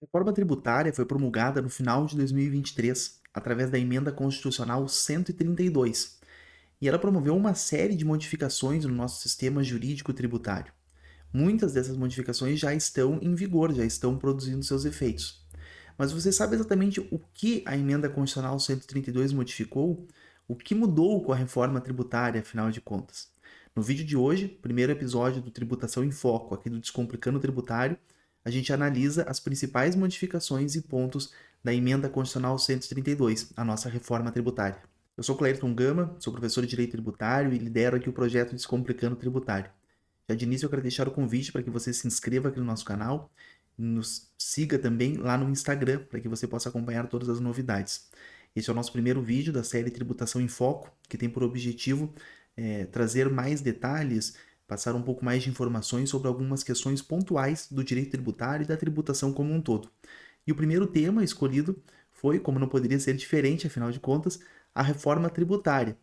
A reforma tributária foi promulgada no final de 2023, através da Emenda Constitucional 132, e ela promoveu uma série de modificações no nosso sistema jurídico tributário. Muitas dessas modificações já estão em vigor, já estão produzindo seus efeitos. Mas você sabe exatamente o que a Emenda Constitucional 132 modificou? O que mudou com a reforma tributária, afinal de contas? No vídeo de hoje, primeiro episódio do Tributação em Foco, aqui do Descomplicando o Tributário, a gente analisa as principais modificações e pontos da Emenda Constitucional 132, a nossa reforma tributária. Eu sou Cleiton Gama, sou professor de Direito Tributário e lidero aqui o projeto Descomplicando o Tributário. Já de início eu quero deixar o convite para que você se inscreva aqui no nosso canal e nos siga também lá no Instagram, para que você possa acompanhar todas as novidades. Esse é o nosso primeiro vídeo da série Tributação em Foco, que tem por objetivo trazer mais detalhes, passar um pouco mais de informações sobre algumas questões pontuais do direito tributário e da tributação como um todo. E o primeiro tema escolhido foi, como não poderia ser diferente, afinal de contas, a reforma tributária.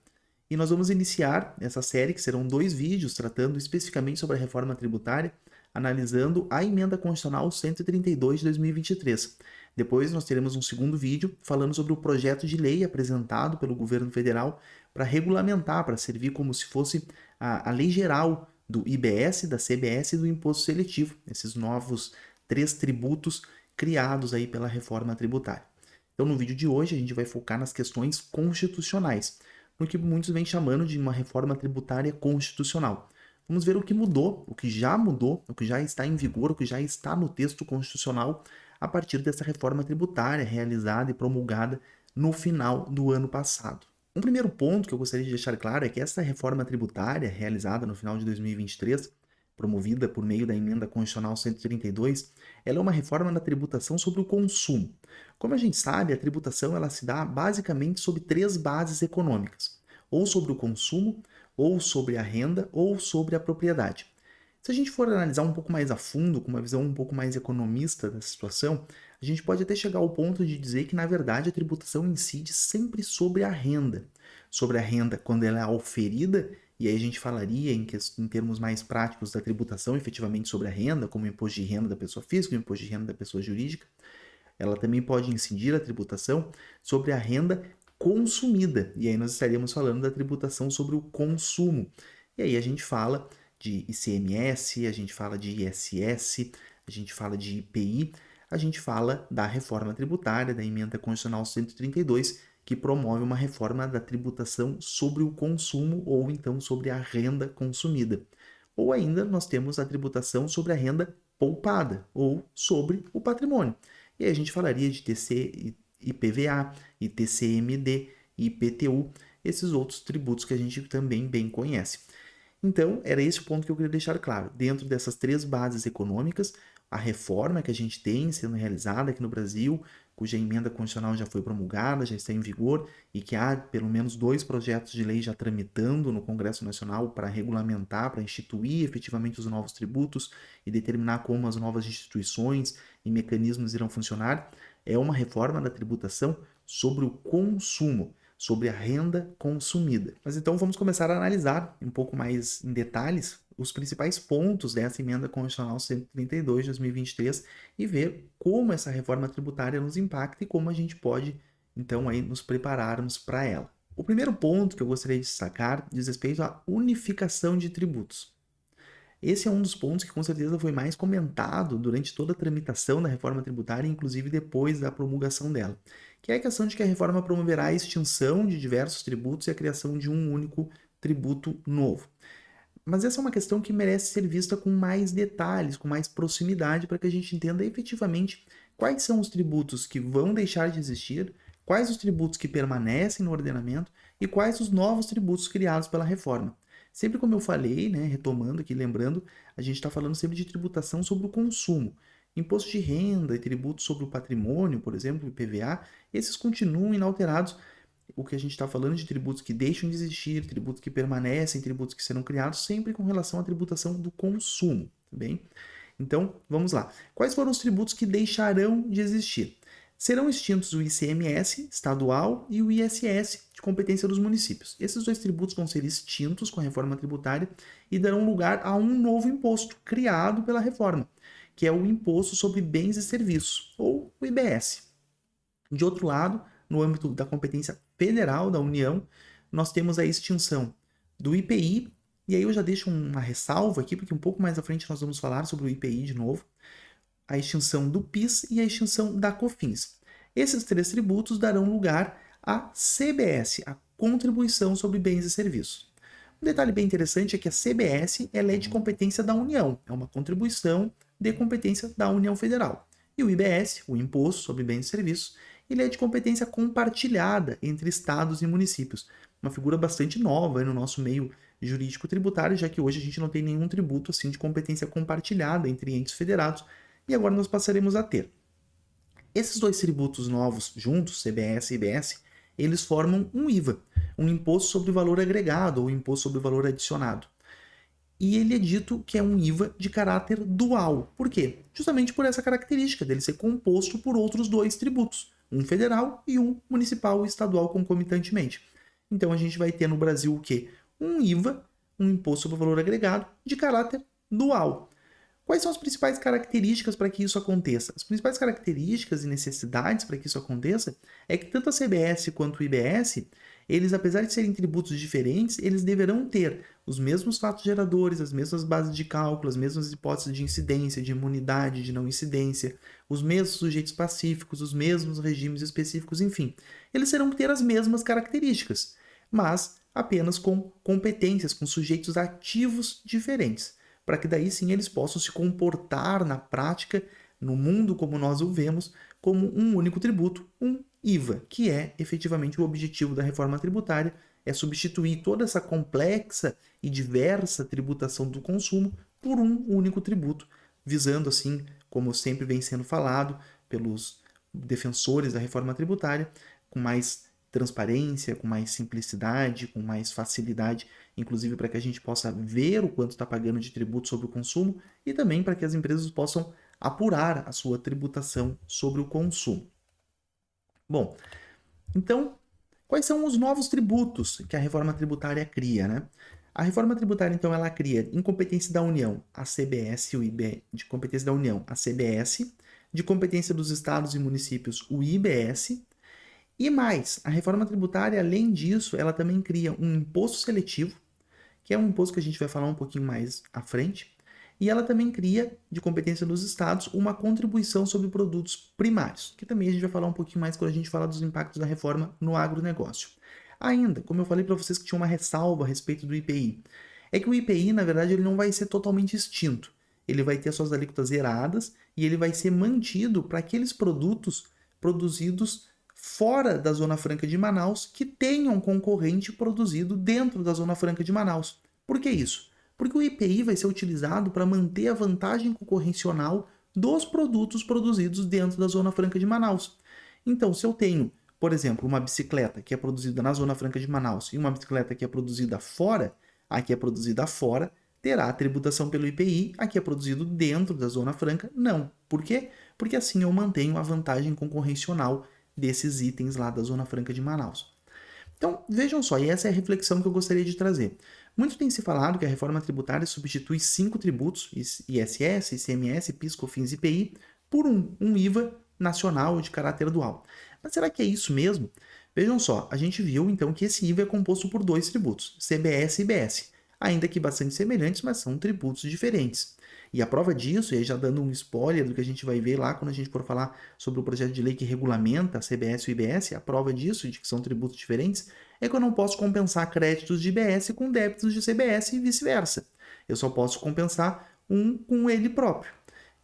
E nós vamos iniciar essa série, que serão 2 vídeos tratando especificamente sobre a reforma tributária, analisando a Emenda Constitucional 132 de 2023. Depois nós teremos um segundo vídeo falando sobre o projeto de lei apresentado pelo governo federal para regulamentar, para servir como se fosse a lei geral do IBS, da CBS e do Imposto Seletivo, esses novos 3 tributos criados aí pela reforma tributária. Então, no vídeo de hoje, a gente vai focar nas questões constitucionais, no que muitos vêm chamando de uma reforma tributária constitucional. Vamos ver o que mudou, o que já está em vigor, o que já está no texto constitucional a partir dessa reforma tributária realizada e promulgada no final do ano passado. Um primeiro ponto que eu gostaria de deixar claro é que essa reforma tributária realizada no final de 2023, promovida por meio da Emenda Constitucional 132, ela é uma reforma da tributação sobre o consumo. Como a gente sabe, a tributação ela se dá basicamente sobre 3 bases econômicas, ou sobre o consumo, ou sobre a renda, ou sobre a propriedade. Se a gente for analisar um pouco mais a fundo, com uma visão um pouco mais economista da situação, a gente pode até chegar ao ponto de dizer que, na verdade, a tributação incide sempre sobre a renda. Sobre a renda quando ela é auferida, e aí a gente falaria em termos mais práticos da tributação efetivamente sobre a renda, como o imposto de renda da pessoa física, o imposto de renda da pessoa jurídica. Ela também pode incidir a tributação sobre a renda consumida, e aí nós estaríamos falando da tributação sobre o consumo. E aí a gente fala de ICMS, a gente fala de ISS, a gente fala de IPI, a gente fala da reforma tributária, da Emenda Constitucional 132, que promove uma reforma da tributação sobre o consumo ou então sobre a renda consumida. Ou ainda nós temos a tributação sobre a renda poupada ou sobre o patrimônio. E aí a gente falaria de TC, IPVA, ITCMD, IPTU, esses outros tributos que a gente também bem conhece. Então, era esse o ponto que eu queria deixar claro. Dentro dessas 3 bases econômicas, a reforma que a gente tem sendo realizada aqui no Brasil, cuja emenda constitucional já foi promulgada, já está em vigor, e que há pelo menos 2 projetos de lei já tramitando no Congresso Nacional para regulamentar, para instituir efetivamente os novos tributos e determinar como as novas instituições e mecanismos irão funcionar, é uma reforma da tributação sobre o consumo, sobre a renda consumida. Mas então vamos começar a analisar um pouco mais em detalhes os principais pontos dessa Emenda Constitucional 132 de 2023 e ver como essa reforma tributária nos impacta e como a gente pode, então, aí, nos prepararmos para ela. O primeiro ponto que eu gostaria de destacar diz respeito à unificação de tributos. Esse é um dos pontos que com certeza foi mais comentado durante toda a tramitação da reforma tributária, inclusive depois da promulgação dela, que é a questão de que a reforma promoverá a extinção de diversos tributos e a criação de um único tributo novo. Mas essa é uma questão que merece ser vista com mais detalhes, com mais proximidade, para que a gente entenda efetivamente quais são os tributos que vão deixar de existir, quais os tributos que permanecem no ordenamento e quais os novos tributos criados pela reforma. Sempre como eu falei, né, retomando aqui, lembrando, a gente está falando sempre de tributação sobre o consumo. Imposto de renda e tributos sobre o patrimônio, por exemplo, IPVA, esses continuam inalterados. O que a gente está falando de tributos que deixam de existir, tributos que permanecem, tributos que serão criados, sempre com relação à tributação do consumo, tá bem? Então, vamos lá. Quais foram os tributos que deixarão de existir? Serão extintos o ICMS estadual e o ISS, de competência dos municípios. Esses 2 tributos vão ser extintos com a reforma tributária e darão lugar a um novo imposto criado pela reforma. que é o Imposto sobre Bens e Serviços, ou o IBS. De outro lado, no âmbito da competência federal da União, nós temos a extinção do IPI, e aí eu já deixo uma ressalva aqui, porque um pouco mais à frente nós vamos falar sobre o IPI de novo, a extinção do PIS e a extinção da COFINS. Esses 3 tributos darão lugar à CBS, a Contribuição sobre Bens e Serviços. Um detalhe bem interessante é que a CBS ela é de competência da União, é uma contribuição de competência da União Federal. E o IBS, o Imposto sobre Bens e Serviços, ele é de competência compartilhada entre estados e municípios. Uma figura bastante nova no nosso meio jurídico tributário, já que hoje a gente não tem nenhum tributo assim de competência compartilhada entre entes federados, e agora nós passaremos a ter. Esses 2 tributos novos juntos, CBS e IBS, eles formam um IVA, um Imposto sobre Valor Agregado ou Imposto sobre Valor Adicionado. E ele é dito que é um IVA de caráter dual. Por quê? Justamente por essa característica dele ser composto por outros 2 tributos, um federal e um municipal e estadual concomitantemente. Então a gente vai ter no Brasil o quê? Um IVA, um Imposto sobre Valor Agregado, de caráter dual. Quais são as principais características para que isso aconteça? As principais características e necessidades para que isso aconteça é que tanto a CBS quanto o IBS, eles, apesar de serem tributos diferentes, eles deverão ter os mesmos fatos geradores, as mesmas bases de cálculo, as mesmas hipóteses de incidência, de imunidade, de não incidência, os mesmos sujeitos pacíficos, os mesmos regimes específicos, enfim. Eles terão que ter as mesmas características, mas apenas com competências, com sujeitos ativos diferentes, para que daí sim eles possam se comportar na prática, no mundo como nós o vemos, como um único tributo, um IVA, que é efetivamente o objetivo da reforma tributária, é substituir toda essa complexa e diversa tributação do consumo por um único tributo, visando assim, como sempre vem sendo falado pelos defensores da reforma tributária, com mais transparência, com mais simplicidade, com mais facilidade, inclusive para que a gente possa ver o quanto está pagando de tributo sobre o consumo e também para que as empresas possam apurar a sua tributação sobre o consumo. Bom, então, quais são os novos tributos que a reforma tributária cria, né? A reforma tributária, então, ela cria, em competência da União, a CBS e o IB, de competência da União, a CBS, de competência dos estados e municípios, o IBS, e mais, a reforma tributária, além disso, ela também cria um imposto seletivo, que é um imposto que a gente vai falar um pouquinho mais à frente, e ela também cria, de competência dos estados, uma contribuição sobre produtos primários, que também a gente vai falar um pouquinho mais quando a gente falar dos impactos da reforma no agronegócio. Ainda, como eu falei para vocês que tinha uma ressalva a respeito do IPI, é que o IPI, na verdade, ele não vai ser totalmente extinto. Ele vai ter suas alíquotas zeradas e ele vai ser mantido para aqueles produtos produzidos fora da Zona Franca de Manaus que tenham concorrente produzido dentro da Zona Franca de Manaus. Por que isso? Porque o IPI vai ser utilizado para manter a vantagem concorrencial dos produtos produzidos dentro da Zona Franca de Manaus. Então, se eu tenho, por exemplo, uma bicicleta que é produzida na Zona Franca de Manaus e uma bicicleta que é produzida fora, a que é produzida fora terá a tributação pelo IPI, a que é produzido dentro da Zona Franca, não. Por quê? Porque assim eu mantenho a vantagem concorrencial desses itens lá da Zona Franca de Manaus. Então, vejam só, e essa é a reflexão que eu gostaria de trazer. Muito tem se falado que a reforma tributária substitui 5 tributos, ISS, ICMS, PIS, COFINS e IPI, por um IVA nacional de caráter dual. Mas será que é isso mesmo? Vejam só, a gente viu então que esse IVA é composto por 2 tributos, CBS e IBS, ainda que bastante semelhantes, mas são tributos diferentes. E a prova disso, e aí já dando um spoiler do que a gente vai ver lá quando a gente for falar sobre o projeto de lei que regulamenta a CBS e o IBS, a prova disso, de que são tributos diferentes, é que eu não posso compensar créditos de IBS com débitos de CBS e vice-versa. Eu só posso compensar um com ele próprio.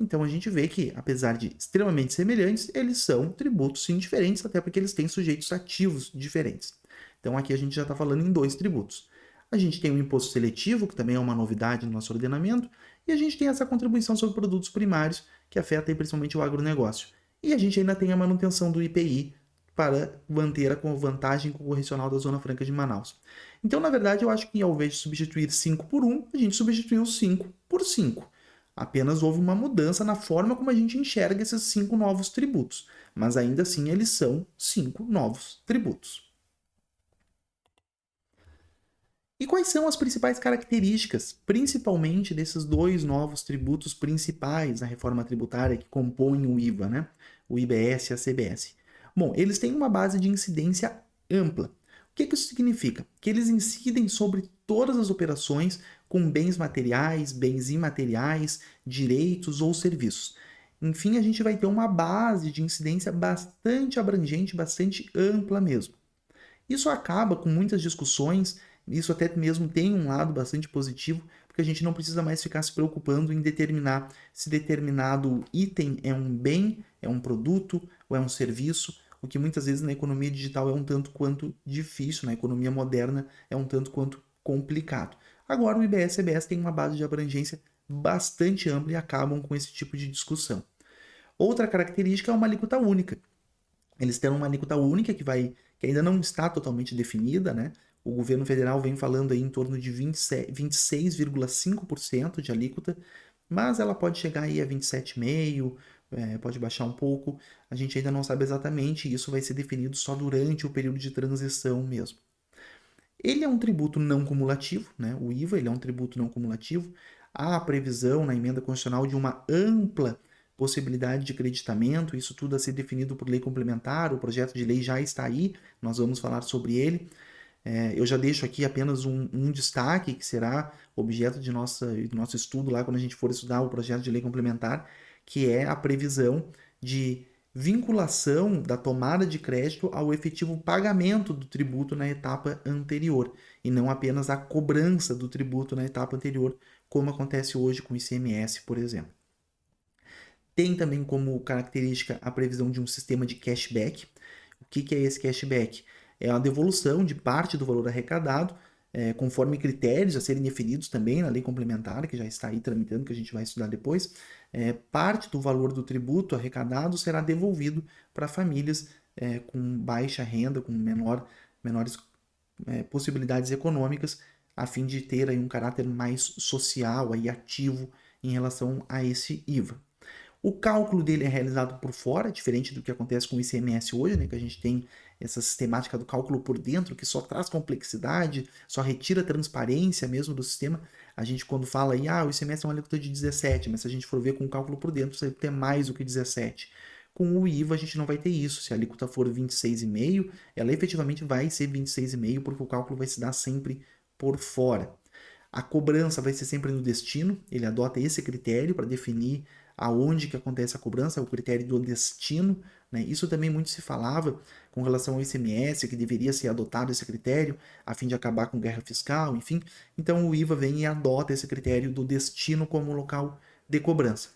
Então a gente vê que, apesar de extremamente semelhantes, eles são tributos sim diferentes, até porque eles têm sujeitos ativos diferentes. Então aqui a gente já está falando em 2 tributos. A gente tem o imposto seletivo, que também é uma novidade no nosso ordenamento, e a gente tem essa contribuição sobre produtos primários, que afeta principalmente o agronegócio. E a gente ainda tem a manutenção do IPI para manter a vantagem concorrencial da Zona Franca de Manaus. Então, na verdade, eu acho que ao invés de substituir 5 por 1, a gente substituiu 5 por 5. Apenas houve uma mudança na forma como a gente enxerga esses 5 novos tributos, mas ainda assim eles são 5 novos tributos. E quais são as principais características, principalmente desses dois novos tributos principais na reforma tributária que compõem o IVA, né? O IBS e a CBS? Bom, eles têm uma base de incidência ampla. O que isso significa? Que eles incidem sobre todas as operações com bens materiais, bens imateriais, direitos ou serviços. Enfim, a gente vai ter uma base de incidência bastante abrangente, bastante ampla mesmo. Isso acaba com muitas discussões, isso até mesmo tem um lado bastante positivo, porque a gente não precisa mais ficar se preocupando em determinar se determinado item é um bem, é um produto ou é um serviço, o que muitas vezes na economia digital é um tanto quanto difícil, na economia moderna é um tanto quanto complicado. Agora o IBS e CBS tem uma base de abrangência bastante ampla e acabam com esse tipo de discussão. Outra característica é uma alíquota única. Eles têm uma alíquota única que ainda não está totalmente definida, né? O governo federal vem falando aí em torno de 26,5% de alíquota, mas ela pode chegar aí a 27,5%, pode baixar um pouco. A gente ainda não sabe exatamente, e isso vai ser definido só durante o período de transição mesmo. Ele é um tributo não cumulativo, né? O IVA ele é um tributo não cumulativo. Há a previsão na emenda constitucional de uma ampla possibilidade de creditamento, isso tudo a ser definido por lei complementar, o projeto de lei já está aí, nós vamos falar sobre ele. Eu já deixo aqui apenas um destaque, que será objeto de do nosso estudo lá quando a gente for estudar o projeto de lei complementar, que é a previsão de vinculação da tomada de crédito ao efetivo pagamento do tributo na etapa anterior, e não apenas a cobrança do tributo na etapa anterior, como acontece hoje com o ICMS, por exemplo. Tem também como característica a previsão de um sistema de cashback. O que é esse cashback? É a devolução de parte do valor arrecadado, conforme critérios a serem definidos também na lei complementar, que já está aí tramitando, que a gente vai estudar depois. Parte do valor do tributo arrecadado será devolvido para famílias com baixa renda, com menores possibilidades econômicas, a fim de ter aí um caráter mais social, aí, ativo em relação a esse IVA. O cálculo dele é realizado por fora, diferente do que acontece com o ICMS hoje, né, que a gente tem essa sistemática do cálculo por dentro, que só traz complexidade, só retira a transparência mesmo do sistema. A gente quando fala aí, o ICMS é uma alíquota de 17, mas se a gente for ver com o cálculo por dentro, você vai ter mais do que 17. Com o IVA a gente não vai ter isso. Se a alíquota for 26,5, ela efetivamente vai ser 26,5, porque o cálculo vai se dar sempre por fora. A cobrança vai ser sempre no destino, ele adota esse critério para definir aonde que acontece a cobrança, é o critério do destino, né? Isso também muito se falava com relação ao ICMS, que deveria ser adotado esse critério a fim de acabar com guerra fiscal, enfim. Então o IVA vem e adota esse critério do destino como local de cobrança.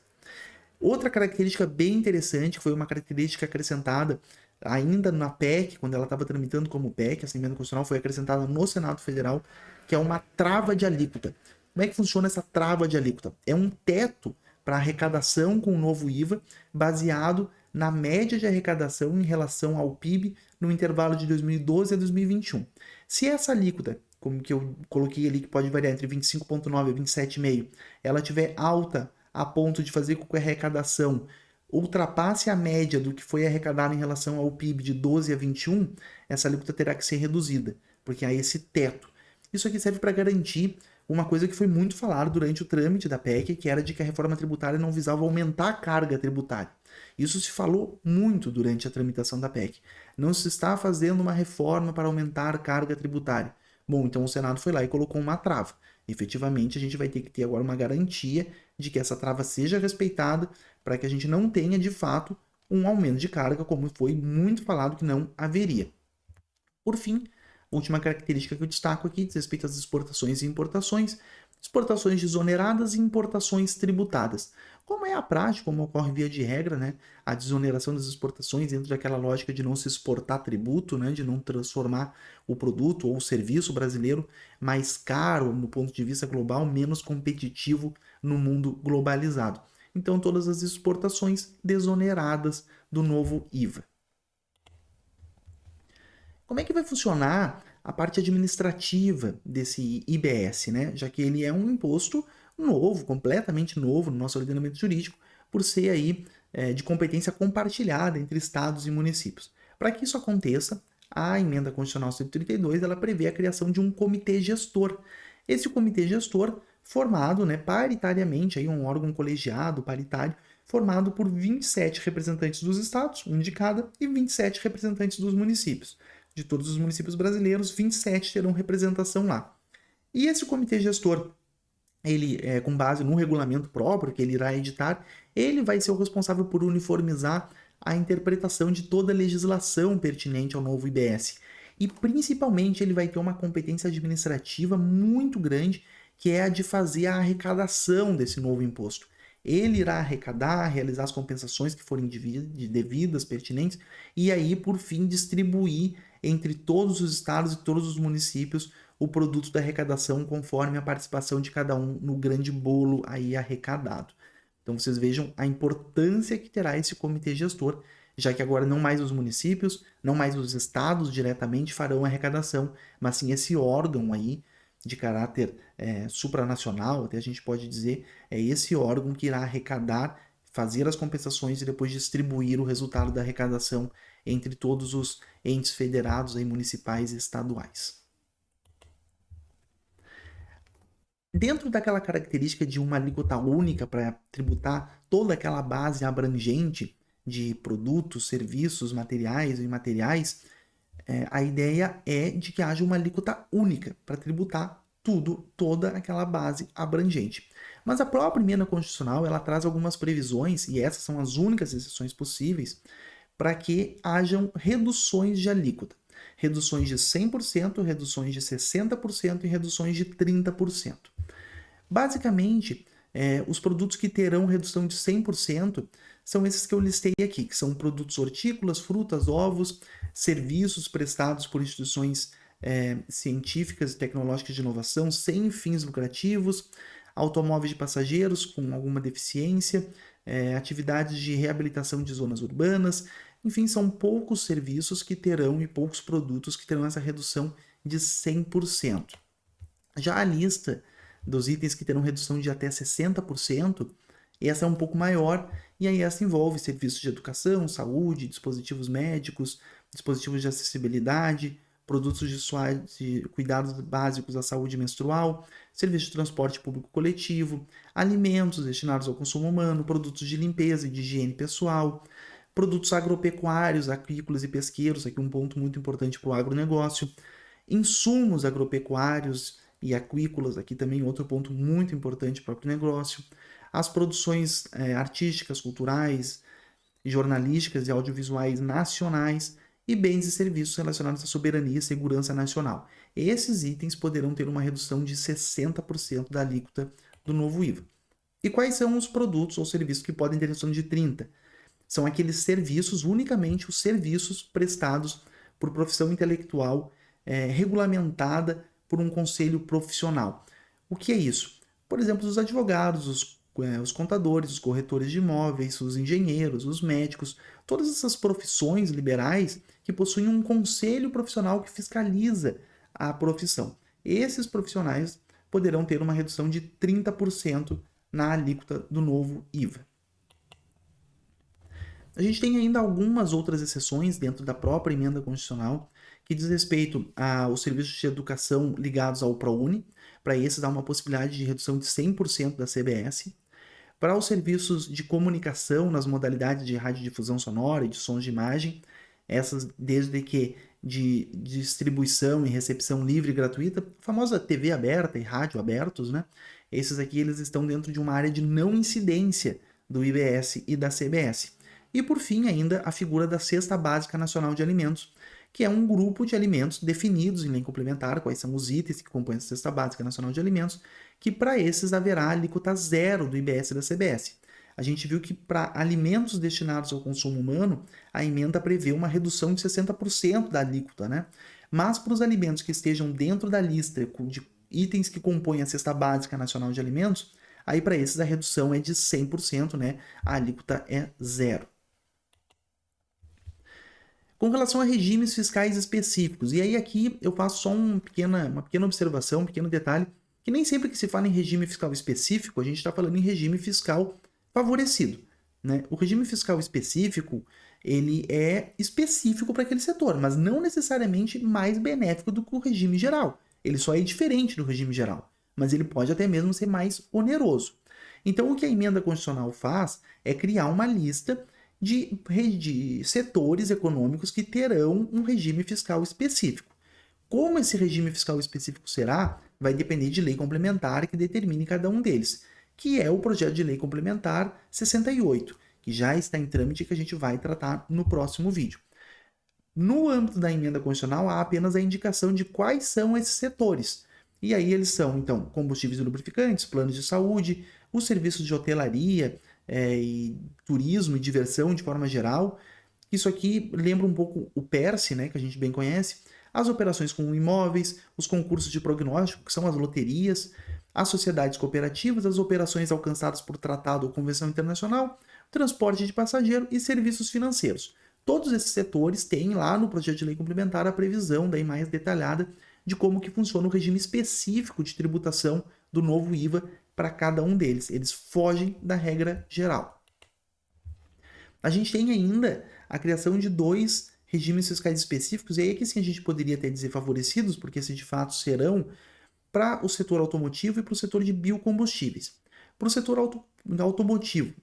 Outra característica bem interessante, que foi uma característica acrescentada ainda na PEC, quando ela estava tramitando como PEC, essa emenda constitucional foi acrescentada no Senado Federal, que é uma trava de alíquota. Como é que funciona essa trava de alíquota? É um teto para arrecadação com o novo IVA, baseado na média de arrecadação em relação ao PIB no intervalo de 2012 a 2021. Se essa alíquota, como que eu coloquei ali, que pode variar entre 25,9 e 27,5, ela tiver alta a ponto de fazer com que a arrecadação ultrapasse a média do que foi arrecadado em relação ao PIB de 12 a 21, essa alíquota terá que ser reduzida, porque há esse teto. Isso aqui serve para garantir uma coisa que foi muito falada durante o trâmite da PEC, que era de que a reforma tributária não visava aumentar a carga tributária. Isso se falou muito durante a tramitação da PEC. Não se está fazendo uma reforma para aumentar a carga tributária. Bom, então o Senado foi lá e colocou uma trava. Efetivamente, a gente vai ter que ter agora uma garantia de que essa trava seja respeitada para que a gente não tenha, de fato, um aumento de carga, como foi muito falado que não haveria. Por fim, última característica que eu destaco aqui diz respeito às exportações e importações, exportações desoneradas e importações tributadas. Como é a prática, como ocorre via de regra, né, a desoneração das exportações dentro daquela lógica de não se exportar tributo, né, de não transformar o produto ou o serviço brasileiro mais caro no ponto de vista global, menos competitivo no mundo globalizado. Então, todas as exportações desoneradas do novo IVA. Como é que vai funcionar a parte administrativa desse IBS, né? Já que ele é um imposto novo, completamente novo no nosso ordenamento jurídico, por ser aí de competência compartilhada entre estados e municípios. Para que isso aconteça, a emenda constitucional 132, ela prevê a criação de um comitê gestor. Esse comitê gestor formado, né, paritariamente, aí um órgão colegiado paritário, formado por 27 representantes dos estados, um de cada, e 27 representantes dos municípios. De todos os municípios brasileiros, 27 terão representação lá. E esse comitê gestor, ele, com base no regulamento próprio que ele irá editar, ele vai ser o responsável por uniformizar a interpretação de toda a legislação pertinente ao novo IBS. E principalmente ele vai ter uma competência administrativa muito grande, que é a de fazer a arrecadação desse novo imposto. Ele irá arrecadar, realizar as compensações que forem devidas, pertinentes, e aí, por fim, distribuir entre todos os estados e todos os municípios o produto da arrecadação conforme a participação de cada um no grande bolo aí arrecadado. Então vocês vejam a importância que terá esse comitê gestor, já que agora não mais os municípios, não mais os estados diretamente farão a arrecadação, mas sim esse órgão aí de caráter supranacional, até a gente pode dizer, é esse órgão que irá arrecadar, fazer as compensações e depois distribuir o resultado da arrecadação entre todos os entes federados aí, municipais e estaduais. Dentro daquela característica de uma alíquota única para tributar toda aquela base abrangente de produtos, serviços, materiais e imateriais, a ideia é de que haja uma alíquota única para tributar tudo, toda aquela base abrangente. Mas a própria emenda constitucional ela traz algumas previsões, e essas são as únicas exceções possíveis, para que hajam reduções de alíquota. Reduções de 100%, reduções de 60% e reduções de 30%. Basicamente, os produtos que terão redução de 100% são esses que eu listei aqui, que são produtos hortícolas, frutas, ovos, serviços prestados por instituições científicas e tecnológicas de inovação sem fins lucrativos, automóveis de passageiros com alguma deficiência, atividades de reabilitação de zonas urbanas, enfim, são poucos serviços que terão e poucos produtos que terão essa redução de 100%. Já a lista dos itens que terão redução de até 60%, essa é um pouco maior, e aí essa envolve serviços de educação, saúde, dispositivos médicos, dispositivos de acessibilidade, produtos de cuidados básicos à saúde menstrual, serviços de transporte público coletivo, alimentos destinados ao consumo humano, produtos de limpeza e de higiene pessoal, produtos agropecuários, aquícolas e pesqueiros, aqui um ponto muito importante para o agronegócio, insumos agropecuários e aquícolas, aqui também outro ponto muito importante para o negócio, as produções artísticas, culturais, jornalísticas e audiovisuais nacionais e bens e serviços relacionados à soberania e segurança nacional. Esses itens poderão ter uma redução de 60% da alíquota do novo IVA. E quais são os produtos ou serviços que podem ter redução de 30%? São aqueles serviços, unicamente os serviços prestados por profissão intelectual regulamentada por um conselho profissional. O que é isso? Por exemplo, os advogados, os contadores, os corretores de imóveis, os engenheiros, os médicos, todas essas profissões liberais que possuem um conselho profissional que fiscaliza a profissão. Esses profissionais poderão ter uma redução de 30% na alíquota do novo IVA. A gente tem ainda algumas outras exceções dentro da própria emenda constitucional que diz respeito aos serviços de educação ligados ao ProUni. Para esses dá uma possibilidade de redução de 100% da CBS. Para os serviços de comunicação nas modalidades de radiodifusão sonora e de sons de imagem, essas desde que de distribuição e recepção livre e gratuita, a famosa TV aberta e rádio abertos, né? Esses aqui eles estão dentro de uma área de não incidência do IBS e da CBS. E por fim ainda a figura da Cesta Básica Nacional de Alimentos, que é um grupo de alimentos definidos em lei complementar, quais são os itens que compõem a Cesta Básica Nacional de Alimentos, que para esses haverá alíquota zero do IBS e da CBS. A gente viu que para alimentos destinados ao consumo humano, a emenda prevê uma redução de 60% da alíquota, né? Mas para os alimentos que estejam dentro da lista de itens que compõem a Cesta Básica Nacional de Alimentos, aí para esses a redução é de 100%, né? A alíquota é zero. Com relação a regimes fiscais específicos, e aí aqui eu faço só uma pequena observação, um pequeno detalhe, que nem sempre que se fala em regime fiscal específico, a gente está falando em regime fiscal favorecido, né? O regime fiscal específico, ele é específico para aquele setor, mas não necessariamente mais benéfico do que o regime geral. Ele só é diferente do regime geral, mas ele pode até mesmo ser mais oneroso. Então, o que a emenda constitucional faz é criar uma lista de setores econômicos que terão um regime fiscal específico. Como esse regime fiscal específico será, vai depender de lei complementar que determine cada um deles, que é o projeto de lei complementar 68, que já está em trâmite e que a gente vai tratar no próximo vídeo. No âmbito da emenda constitucional, há apenas a indicação de quais são esses setores. E aí eles são, então, combustíveis e lubrificantes, planos de saúde, os serviços de hotelaria, e turismo e diversão de forma geral. Isso aqui lembra um pouco o PERSE, né, que a gente bem conhece, as operações com imóveis, os concursos de prognóstico, que são as loterias, as sociedades cooperativas, as operações alcançadas por tratado ou convenção internacional, transporte de passageiro e serviços financeiros. Todos esses setores têm lá no projeto de lei complementar a previsão daí mais detalhada de como que funciona o regime específico de tributação do novo IVA para cada um deles. Eles fogem da regra geral. A gente tem ainda a criação de 2 regimes fiscais específicos, e aí que sim a gente poderia até dizer favorecidos, porque esses de fato serão para o setor automotivo e para o setor de biocombustíveis. Para o setor automotivo,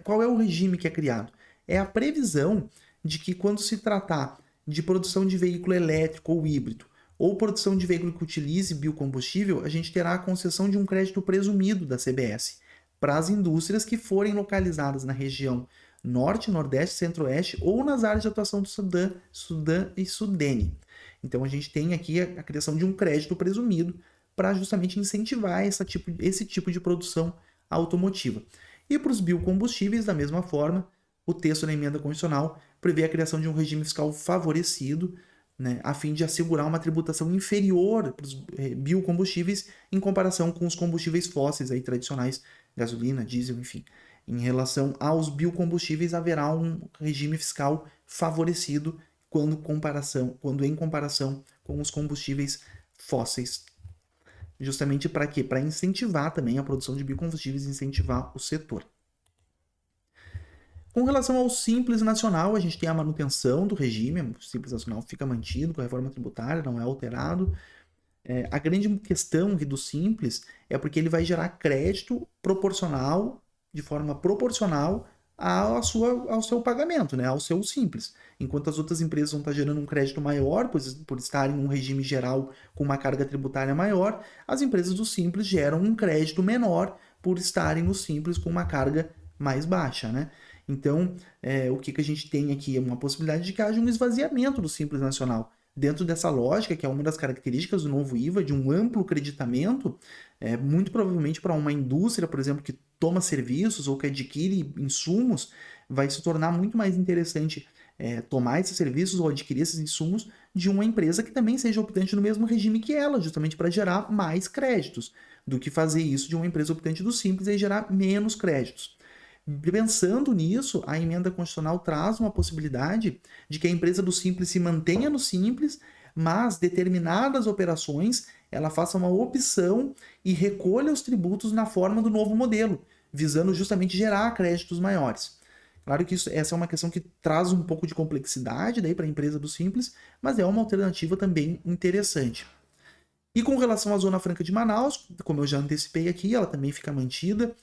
qual é o regime que é criado? É a previsão de que quando se tratar de produção de veículo elétrico ou híbrido, ou produção de veículo que utilize biocombustível, a gente terá a concessão de um crédito presumido da CBS para as indústrias que forem localizadas na região Norte, Nordeste, Centro-Oeste ou nas áreas de atuação do Sudã e Sudene. Então a gente tem aqui a criação de um crédito presumido para justamente incentivar esse tipo de produção automotiva. E para os biocombustíveis, da mesma forma, o texto da emenda constitucional prevê a criação de um regime fiscal favorecido, né, a fim de assegurar uma tributação inferior para os biocombustíveis em comparação com os combustíveis fósseis aí, tradicionais, gasolina, diesel, enfim. Em relação aos biocombustíveis, haverá um regime fiscal favorecido quando em comparação com os combustíveis fósseis. Justamente para quê? Para incentivar também a produção de biocombustíveis e incentivar o setor. Com relação ao Simples Nacional, a gente tem a manutenção do regime, o Simples Nacional fica mantido com a reforma tributária, não é alterado. A grande questão aqui do Simples é porque ele vai gerar crédito proporcional, de forma proporcional ao seu pagamento, né, ao seu Simples. Enquanto as outras empresas vão estar gerando um crédito maior por estarem num regime geral com uma carga tributária maior, as empresas do Simples geram um crédito menor por estarem no Simples com uma carga mais baixa, né? Então, o que a gente tem aqui é uma possibilidade de que haja um esvaziamento do Simples Nacional. Dentro dessa lógica, que é uma das características do novo IVA, de um amplo creditamento, muito provavelmente para uma indústria, por exemplo, que toma serviços ou que adquire insumos, vai se tornar muito mais interessante tomar esses serviços ou adquirir esses insumos de uma empresa que também seja optante no mesmo regime que ela, justamente para gerar mais créditos, do que fazer isso de uma empresa optante do Simples e gerar menos créditos. Pensando nisso, a emenda constitucional traz uma possibilidade de que a empresa do Simples se mantenha no Simples, mas determinadas operações ela faça uma opção e recolha os tributos na forma do novo modelo, visando justamente gerar créditos maiores. Claro que essa é uma questão que traz um pouco de complexidade para a empresa do Simples, mas é uma alternativa também interessante. E com relação à Zona Franca de Manaus, como eu já antecipei aqui, ela também fica mantida,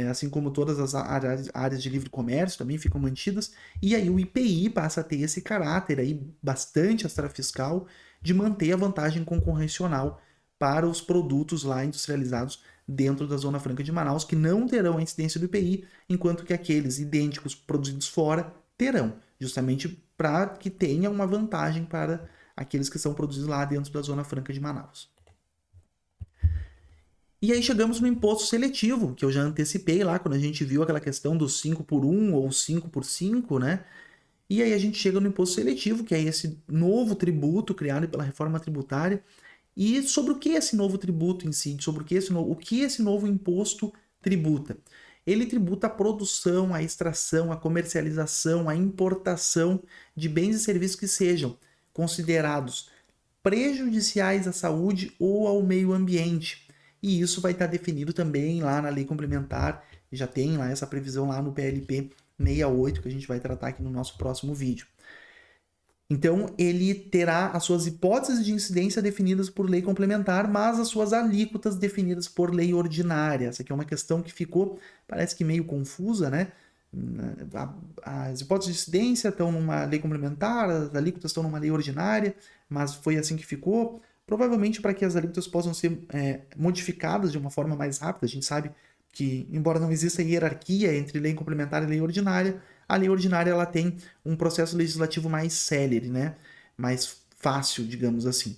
assim como todas as áreas de livre comércio também ficam mantidas, e aí o IPI passa a ter esse caráter aí bastante extrafiscal de manter a vantagem concorrencial para os produtos lá industrializados dentro da Zona Franca de Manaus, que não terão a incidência do IPI, enquanto que aqueles idênticos produzidos fora terão, justamente para que tenha uma vantagem para aqueles que são produzidos lá dentro da Zona Franca de Manaus. E aí chegamos no imposto seletivo, que eu já antecipei lá quando a gente viu aquela questão do 5 por 1 ou 5 por 5, né? E aí a gente chega no imposto seletivo, que é esse novo tributo criado pela reforma tributária. E sobre o que esse novo tributo incide? Sobre o que esse novo imposto tributa? Ele tributa a produção, a extração, a comercialização, a importação de bens e serviços que sejam considerados prejudiciais à saúde ou ao meio ambiente. E isso vai estar definido também lá na lei complementar, já tem lá essa previsão lá no PLP 68, que a gente vai tratar aqui no nosso próximo vídeo. Então, ele terá as suas hipóteses de incidência definidas por lei complementar, mas as suas alíquotas definidas por lei ordinária. Essa aqui é uma questão que ficou, parece que meio confusa, né? As hipóteses de incidência estão numa lei complementar, as alíquotas estão numa lei ordinária, mas foi assim que ficou. Provavelmente para que as alíquotas possam ser modificadas de uma forma mais rápida. A gente sabe que, embora não exista hierarquia entre lei complementar e lei ordinária, a lei ordinária ela tem um processo legislativo mais célere, né? Mais fácil, digamos assim.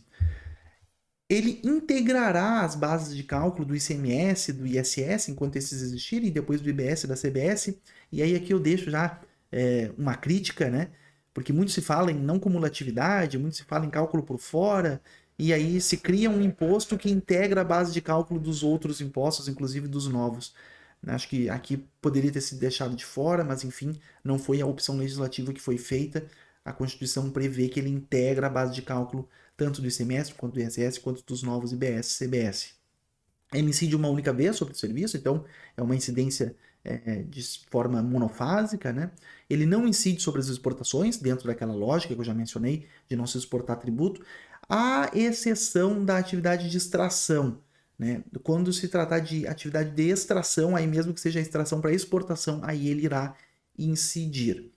Ele integrará as bases de cálculo do ICMS, do ISS, enquanto esses existirem, e depois do IBS e da CBS. E aí aqui eu deixo já uma crítica, né? Porque muito se fala em não cumulatividade, muito se fala em cálculo por fora, e aí se cria um imposto que integra a base de cálculo dos outros impostos, inclusive dos novos. Acho que aqui poderia ter sido deixado de fora, mas enfim, não foi a opção legislativa que foi feita. A Constituição prevê que ele integra a base de cálculo tanto do ICMS, quanto do ISS, quanto dos novos IBS e CBS. Ele incide uma única vez sobre o serviço, então é uma incidência de forma monofásica, né? Ele não incide sobre as exportações, dentro daquela lógica que eu já mencionei, de não se exportar tributo, à exceção da atividade de extração, né? Quando se tratar de atividade de extração, aí mesmo que seja extração para exportação, aí ele irá incidir.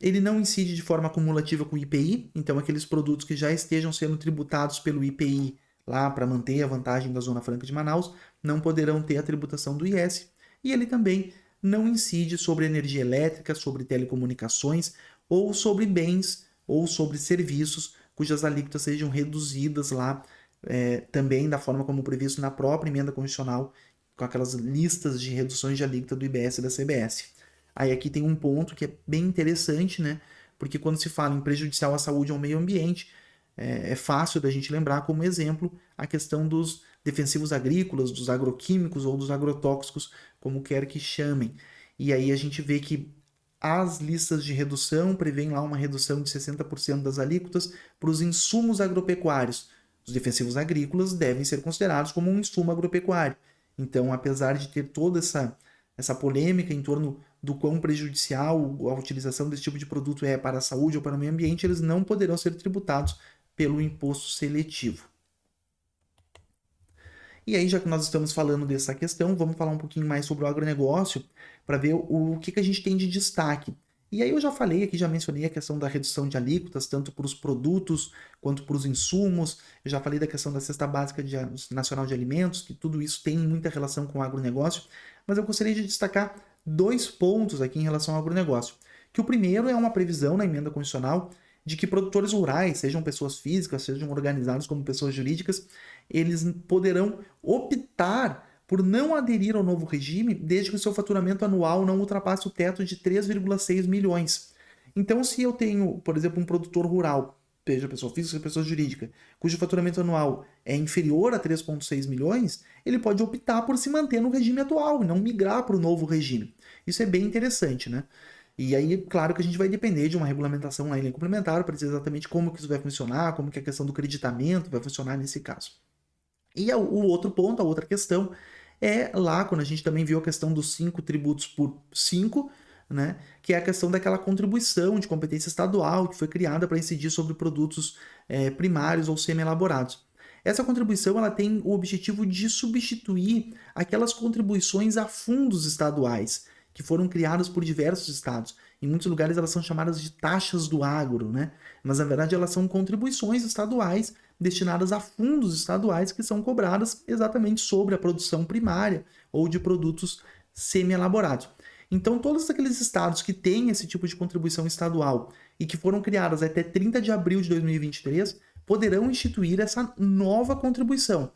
Ele não incide de forma acumulativa com o IPI, então aqueles produtos que já estejam sendo tributados pelo IPI lá para manter a vantagem da Zona Franca de Manaus não poderão ter a tributação do IS. E ele também não incide sobre energia elétrica, sobre telecomunicações ou sobre bens ou sobre serviços cujas alíquotas sejam reduzidas lá também da forma como previsto na própria emenda constitucional, com aquelas listas de reduções de alíquota do IBS e da CBS. Aí aqui tem um ponto que é bem interessante, né? Porque quando se fala em prejudicial à saúde ou ao meio ambiente, é fácil da gente lembrar como exemplo a questão dos defensivos agrícolas, dos agroquímicos ou dos agrotóxicos, como quer que chamem. E aí a gente vê que as listas de redução prevêem lá uma redução de 60% das alíquotas para os insumos agropecuários. Os defensivos agrícolas devem ser considerados como um insumo agropecuário. Então, apesar de ter toda essa polêmica em torno do quão prejudicial a utilização desse tipo de produto é para a saúde ou para o meio ambiente, eles não poderão ser tributados pelo imposto seletivo. E aí, já que nós estamos falando dessa questão, vamos falar um pouquinho mais sobre o agronegócio para ver o que a gente tem de destaque. E aí eu já falei aqui, já mencionei a questão da redução de alíquotas, tanto para os produtos quanto para os insumos. Eu já falei da questão da cesta básica nacional de alimentos, que tudo isso tem muita relação com o agronegócio. Mas eu gostaria de destacar 2 pontos aqui em relação ao agronegócio. Que o primeiro é uma previsão na emenda constitucional de que produtores rurais, sejam pessoas físicas, sejam organizados como pessoas jurídicas, eles poderão optar por não aderir ao novo regime desde que o seu faturamento anual não ultrapasse o teto de 3,6 milhões. Então, se eu tenho, por exemplo, um produtor rural, seja pessoa física, seja pessoa jurídica, cujo faturamento anual é inferior a 3,6 milhões, ele pode optar por se manter no regime atual e não migrar para o novo regime. Isso é bem interessante, né? E aí, claro que a gente vai depender de uma regulamentação na lei complementar para dizer exatamente como que isso vai funcionar, como que a questão do creditamento vai funcionar nesse caso. E o outro ponto, a outra questão, é lá quando a gente também viu a questão dos 5 tributos por 5, né, que é a questão daquela contribuição de competência estadual que foi criada para incidir sobre produtos primários ou semi-elaborados. Essa contribuição ela tem o objetivo de substituir aquelas contribuições a fundos estaduais que foram criados por diversos estados. Em muitos lugares elas são chamadas de taxas do agro, né? Mas na verdade elas são contribuições estaduais destinadas a fundos estaduais que são cobradas exatamente sobre a produção primária ou de produtos semi-elaborados. Então, todos aqueles estados que têm esse tipo de contribuição estadual e que foram criadas até 30 de abril de 2023 poderão instituir essa nova contribuição.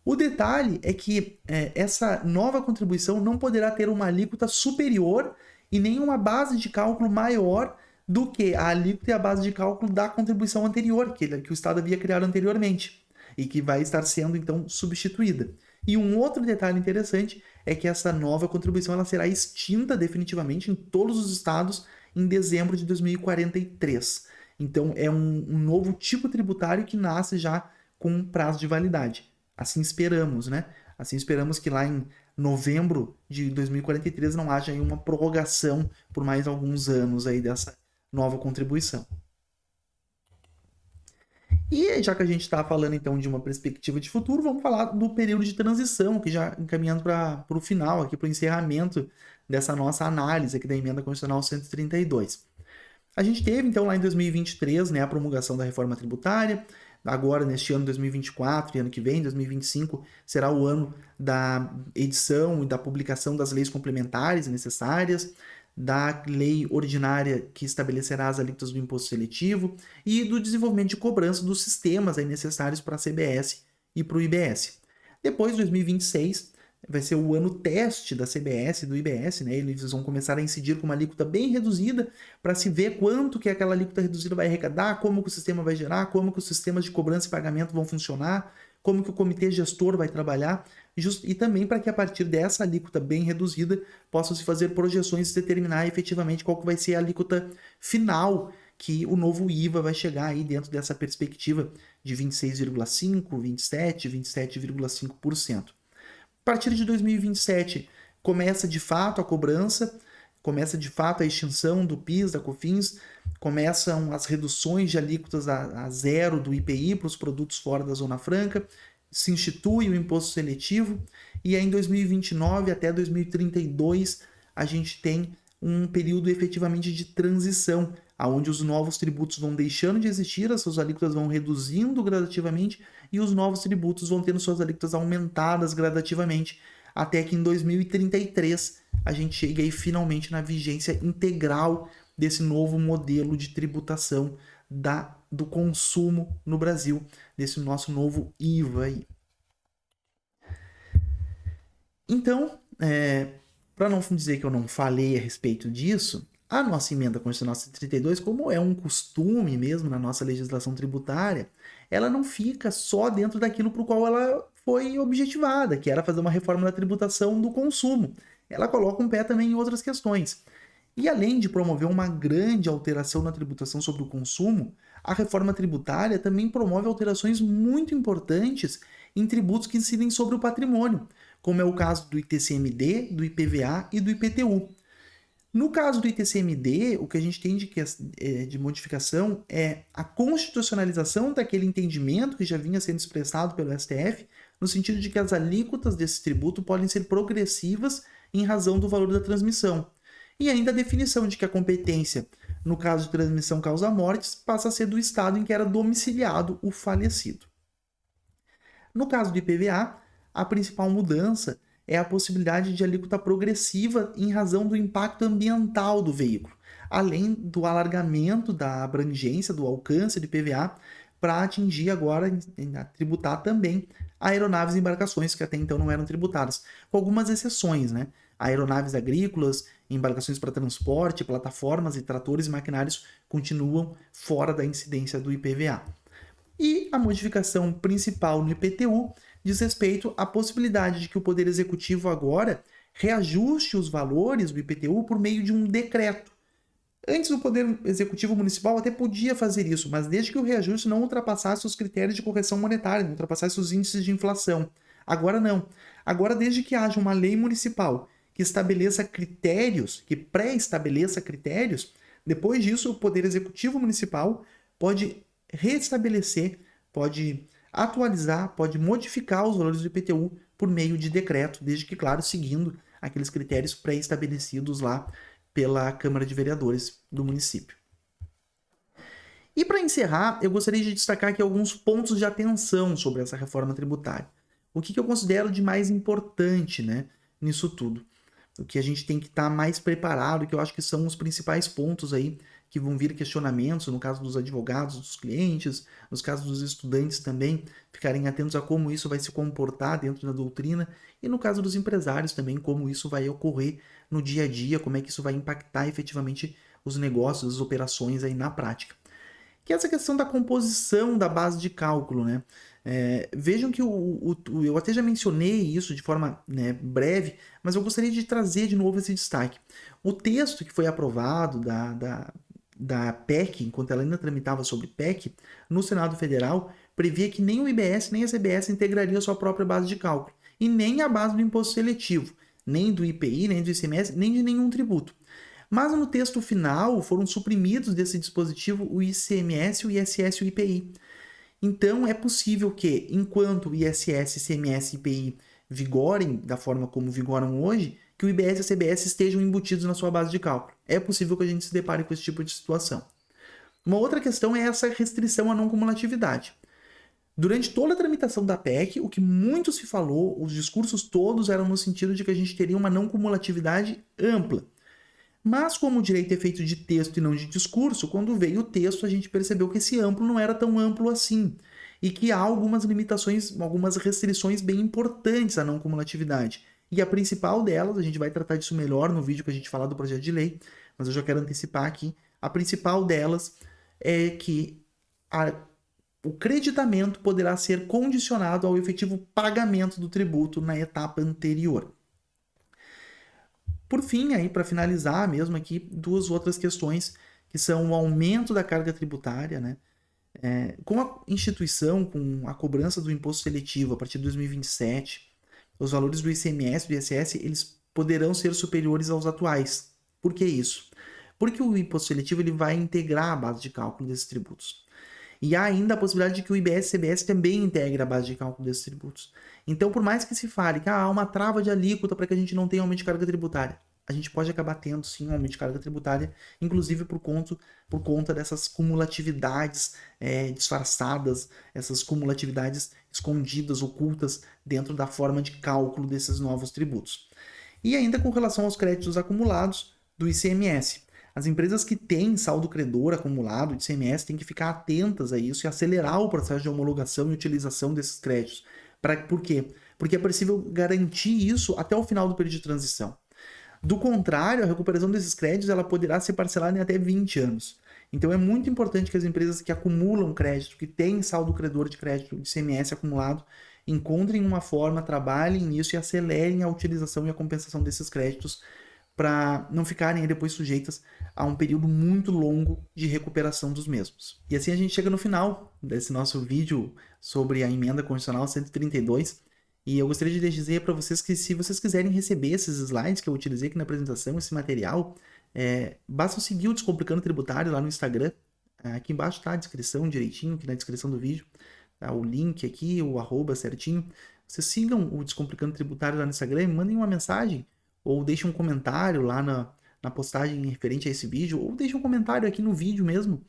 O detalhe é que essa nova contribuição não poderá ter uma alíquota superior e nem uma base de cálculo maior do que a alíquota e a base de cálculo da contribuição anterior, que o Estado havia criado anteriormente, e que vai estar sendo, então, substituída. E um outro detalhe interessante é que essa nova contribuição ela será extinta definitivamente em todos os estados em dezembro de 2043. Então, é um novo tipo tributário que nasce já com um prazo de validade. Assim esperamos, né? Assim esperamos que lá em novembro de 2043 não haja aí uma prorrogação por mais alguns anos aí dessa nova contribuição. E já que a gente está falando então de uma perspectiva de futuro, vamos falar do período de transição, que já encaminhando para o final, aqui para o encerramento dessa nossa análise aqui da Emenda Constitucional 132. A gente teve então lá em 2023, né, a promulgação da reforma tributária. Agora, neste ano 2024 e ano que vem, 2025, será o ano da edição e da publicação das leis complementares necessárias, da lei ordinária que estabelecerá as alíquotas do imposto seletivo e do desenvolvimento de cobrança dos sistemas aí necessários para a CBS e para o IBS. Depois, 2026, vai ser o ano teste da CBS e do IBS, né? Eles vão começar a incidir com uma alíquota bem reduzida para se ver quanto que aquela alíquota reduzida vai arrecadar, como que o sistema vai gerar, como que os sistemas de cobrança e pagamento vão funcionar, como que o comitê gestor vai trabalhar, e também para que a partir dessa alíquota bem reduzida possam se fazer projeções e determinar efetivamente qual que vai ser a alíquota final que o novo IVA vai chegar aí dentro dessa perspectiva de 26,5%, 27%, 27,5%. A partir de 2027, começa de fato a cobrança, começa de fato a extinção do PIS, da COFINS, começam as reduções de alíquotas a zero do IPI para os produtos fora da Zona Franca, se institui o imposto seletivo e aí em 2029 até 2032 a gente tem um período efetivamente de transição, onde os novos tributos vão deixando de existir, as suas alíquotas vão reduzindo gradativamente e os novos tributos vão tendo suas alíquotas aumentadas gradativamente, até que em 2033 a gente chegue aí finalmente na vigência integral desse novo modelo de tributação do consumo no Brasil, desse nosso novo IVA aí. Então, para não dizer que eu não falei a respeito disso, a nossa emenda constitucional 132, como é um costume mesmo na nossa legislação tributária, ela não fica só dentro daquilo para o qual ela foi objetivada, que era fazer uma reforma da tributação do consumo. Ela coloca um pé também em outras questões. E além de promover uma grande alteração na tributação sobre o consumo, a reforma tributária também promove alterações muito importantes em tributos que incidem sobre o patrimônio, como é o caso do ITCMD, do IPVA e do IPTU. No caso do ITCMD, o que a gente tem de modificação é a constitucionalização daquele entendimento que já vinha sendo expressado pelo STF, no sentido de que as alíquotas desse tributo podem ser progressivas em razão do valor da transmissão. E ainda a definição de que a competência, no caso de transmissão causa-mortes, passa a ser do estado em que era domiciliado o falecido. No caso do IPVA, a principal mudança é a possibilidade de alíquota progressiva em razão do impacto ambiental do veículo, além do alargamento da abrangência, do alcance do IPVA, para atingir agora, tributar também aeronaves e embarcações que até então não eram tributadas, com algumas exceções, né? Aeronaves agrícolas, embarcações para transporte, plataformas e tratores e maquinários continuam fora da incidência do IPVA. E a modificação principal no IPTU diz respeito à possibilidade de que o Poder Executivo agora reajuste os valores do IPTU por meio de um decreto. Antes, o Poder Executivo Municipal até podia fazer isso, mas desde que o reajuste não ultrapassasse os critérios de correção monetária, não ultrapassasse os índices de inflação. Agora não. Agora, desde que haja uma lei municipal que estabeleça critérios, que pré-estabeleça critérios, depois disso o Poder Executivo Municipal pode restabelecer, pode atualizar, pode modificar os valores do IPTU por meio de decreto, desde que, claro, seguindo aqueles critérios pré-estabelecidos lá pela Câmara de Vereadores do município. E para encerrar, eu gostaria de destacar aqui alguns pontos de atenção sobre essa reforma tributária. O que eu considero de mais importante, né, nisso tudo? O que a gente tem que estar mais preparado, que eu acho que são os principais pontos aí que vão vir questionamentos, no caso dos advogados, dos clientes, nos casos dos estudantes também, ficarem atentos a como isso vai se comportar dentro da doutrina, e no caso dos empresários também, como isso vai ocorrer no dia a dia, como é que isso vai impactar efetivamente os negócios, as operações aí na prática. Que é essa questão da composição da base de cálculo, né? Vejam que eu até já mencionei isso de forma, né, breve, mas eu gostaria de trazer de novo esse destaque. O texto que foi aprovado da PEC, enquanto ela ainda tramitava sobre PEC, no Senado Federal, previa que nem o IBS nem a CBS integrariam a sua própria base de cálculo. e nem a base do imposto seletivo, nem do IPI, nem do ICMS, nem de nenhum tributo. Mas no texto final foram suprimidos desse dispositivo o ICMS, o ISS e o IPI. Então é possível que, enquanto o ISS, ICMS e IPI vigorem da forma como vigoram hoje, que o IBS e a CBS estejam embutidos na sua base de cálculo. É possível que a gente se depare com esse tipo de situação. Uma outra questão é essa restrição à não cumulatividade. Durante toda a tramitação da PEC, o que muito se falou, os discursos todos eram no sentido de que a gente teria uma não cumulatividade ampla. Mas como o direito é feito de texto e não de discurso, quando veio o texto a gente percebeu que esse amplo não era tão amplo assim e que há algumas limitações, algumas restrições bem importantes à não cumulatividade. E a principal delas, a gente vai tratar disso melhor no vídeo que a gente falar do projeto de lei, mas eu já quero antecipar aqui, a principal delas é que o creditamento poderá ser condicionado ao efetivo pagamento do tributo na etapa anterior. Por fim, aí para finalizar mesmo aqui, duas outras questões que são o aumento da carga tributária, né? Com a instituição, com a cobrança do imposto seletivo a partir de 2027, os valores do ICMS e do ISS eles poderão ser superiores aos atuais. Por que isso? Porque o imposto seletivo ele vai integrar a base de cálculo desses tributos. E há ainda a possibilidade de que o IBS e CBS também integre a base de cálculo desses tributos. Então, por mais que se fale que há uma trava de alíquota para que a gente não tenha aumento de carga tributária, a gente pode acabar tendo sim um aumento de carga tributária, inclusive por conta dessas cumulatividades disfarçadas, essas cumulatividades escondidas, ocultas dentro da forma de cálculo desses novos tributos. E ainda com relação aos créditos acumulados do ICMS. As empresas que têm saldo credor acumulado de ICMS têm que ficar atentas a isso e acelerar o processo de homologação e utilização desses créditos. Por quê? Porque é possível garantir isso até o final do período de transição. Do contrário, a recuperação desses créditos ela poderá ser parcelada em até 20 anos. Então é muito importante que as empresas que acumulam crédito, que têm saldo credor de crédito de ICMS acumulado, encontrem uma forma, trabalhem nisso e acelerem a utilização e a compensação desses créditos para não ficarem depois sujeitas a um período muito longo de recuperação dos mesmos. E assim a gente chega no final desse nosso vídeo sobre a emenda constitucional 132, e eu gostaria de dizer para vocês que se vocês quiserem receber esses slides que eu utilizei aqui na apresentação, esse material, basta seguir o Descomplicando Tributário lá no Instagram, aqui embaixo está a descrição direitinho, aqui na descrição do vídeo, tá o link aqui, o arroba certinho. Vocês sigam o Descomplicando Tributário lá no Instagram e mandem uma mensagem, ou deixem um comentário lá na postagem referente a esse vídeo, ou deixem um comentário aqui no vídeo mesmo,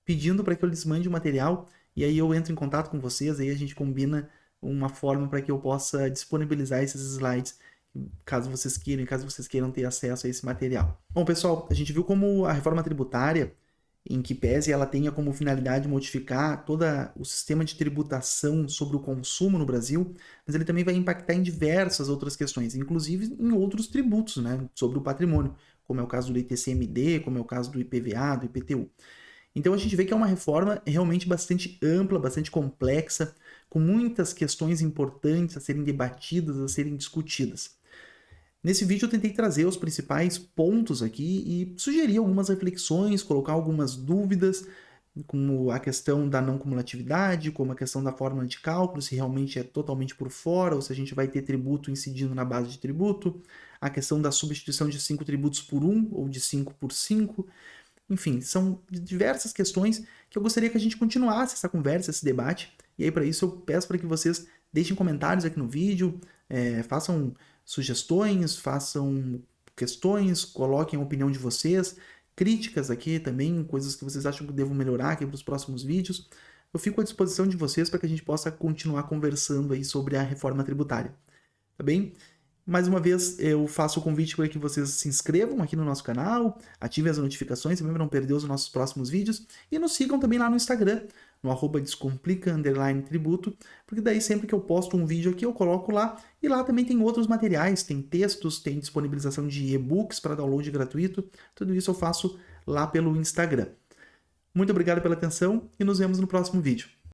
pedindo para que eu lhes mande o material, e aí eu entro em contato com vocês, aí a gente combina uma forma para que eu possa disponibilizar esses slides, caso vocês queiram ter acesso a esse material. Bom, pessoal, a gente viu como a reforma tributária, em que pese ela tenha como finalidade modificar todo o sistema de tributação sobre o consumo no Brasil, mas ele também vai impactar em diversas outras questões, inclusive em outros tributos, né, sobre o patrimônio, como é o caso do ITCMD, como é o caso do IPVA, do IPTU. Então a gente vê que é uma reforma realmente bastante ampla, bastante complexa, com muitas questões importantes a serem debatidas, a serem discutidas. Nesse vídeo eu tentei trazer os principais pontos aqui e sugerir algumas reflexões, colocar algumas dúvidas, como a questão da não cumulatividade, como a questão da fórmula de cálculo, se realmente é totalmente por fora ou se a gente vai ter tributo incidindo na base de tributo, a questão da substituição de 5 tributos por 1 ou de 5 por 5, enfim, são diversas questões que eu gostaria que a gente continuasse essa conversa, esse debate, e aí para isso eu peço para que vocês deixem comentários aqui no vídeo, façam sugestões, façam questões, coloquem a opinião de vocês, críticas aqui também, coisas que vocês acham que eu devo melhorar aqui para os próximos vídeos. Eu fico à disposição de vocês para que a gente possa continuar conversando aí sobre a reforma tributária, tá bem? Mais uma vez, eu faço o convite para que vocês se inscrevam aqui no nosso canal, ativem as notificações também para não perder os nossos próximos vídeos e nos sigam também lá no Instagram, no @descomplica_tributo, porque daí sempre que eu posto um vídeo aqui eu coloco lá, e lá também tem outros materiais, tem textos, tem disponibilização de e-books para download gratuito, tudo isso eu faço lá pelo Instagram. Muito obrigado pela atenção e nos vemos no próximo vídeo.